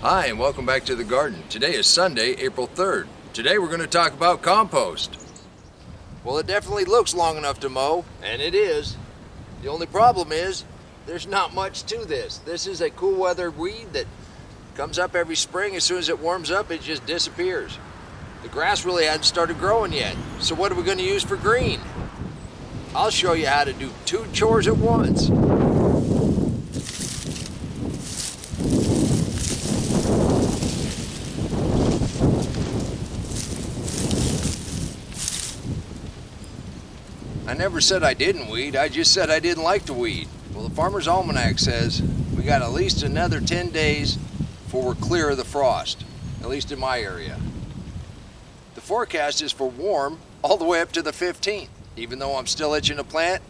Hi, and welcome back to the garden. Today is Sunday, April 3rd. Today we're going to talk about compost. Well, it definitely looks long enough to mow, and it is. The only problem is there's not much to this. This is a cool weather weed that comes up every spring. As soon as it warms up, it just disappears. The grass really hadn't started growing yet. So what are we going to use for green? I'll show you how to do two chores at once. I never said I didn't weed, I just said I didn't like to weed. Well, the Farmer's Almanac says we got at least another 10 days before we're clear of the frost, at least in my area. The forecast is for warm all the way up to the 15th. Even though I'm still itching to plant,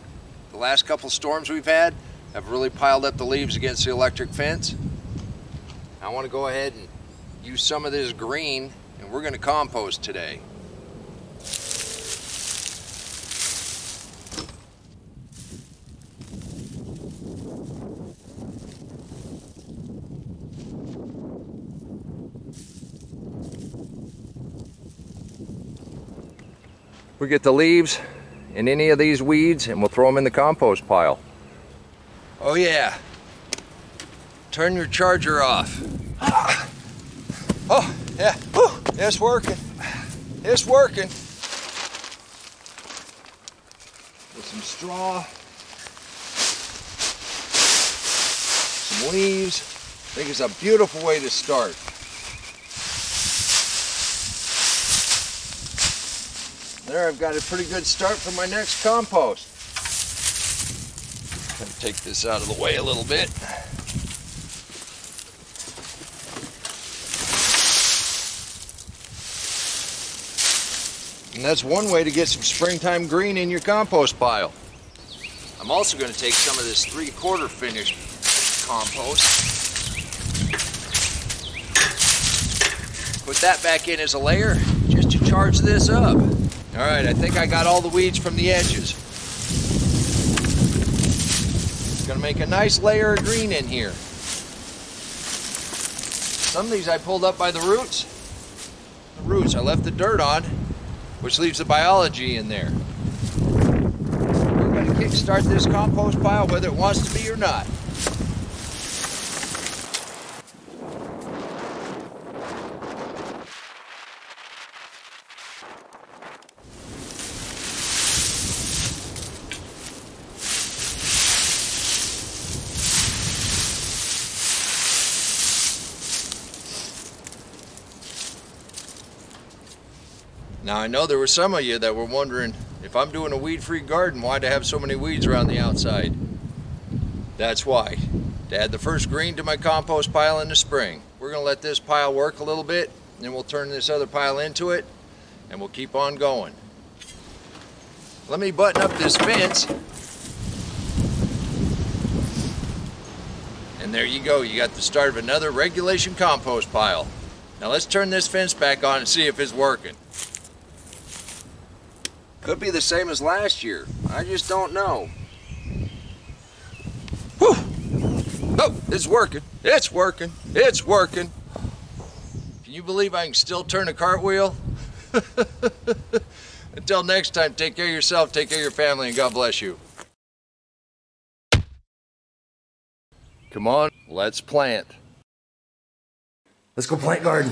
the last couple storms we've had have really piled up the leaves against the electric fence. I want to go ahead and use some of this green, and we're going to compost today. We get the leaves and any of these weeds and we'll throw them in the compost pile. Oh yeah, turn your charger off. Oh yeah, whew. It's working. It's working. With some straw, some leaves. I think it's a beautiful way to start. There, I've got a pretty good start for my next compost. I'm going to take this out of the way a little bit. And that's one way to get some springtime green in your compost pile. I'm also going to take some of this 3/4 finished compost. Put that back in as a layer just to charge this up. All right, I think I got all the weeds from the edges. Gonna make a nice layer of green in here. Some of these I pulled up by the roots. I left the dirt on, which leaves the biology in there. We're gonna kickstart this compost pile whether it wants to be or not. Now I know there were some of you that were wondering, if I'm doing a weed-free garden, why do I have so many weeds around the outside? That's why. To add the first green to my compost pile in the spring. We're going to let this pile work a little bit, then we'll turn this other pile into it, and we'll keep on going. Let me button up this fence. And there you go, you got the start of another regulation compost pile. Now let's turn this fence back on and see if it's working. Could be the same as last year. I just don't know. Whew. Oh, it's working. It's working. It's working. Can you believe I can still turn a cartwheel? Until next time, take care of yourself, take care of your family, and God bless you. Come on, let's plant. Let's go plant garden.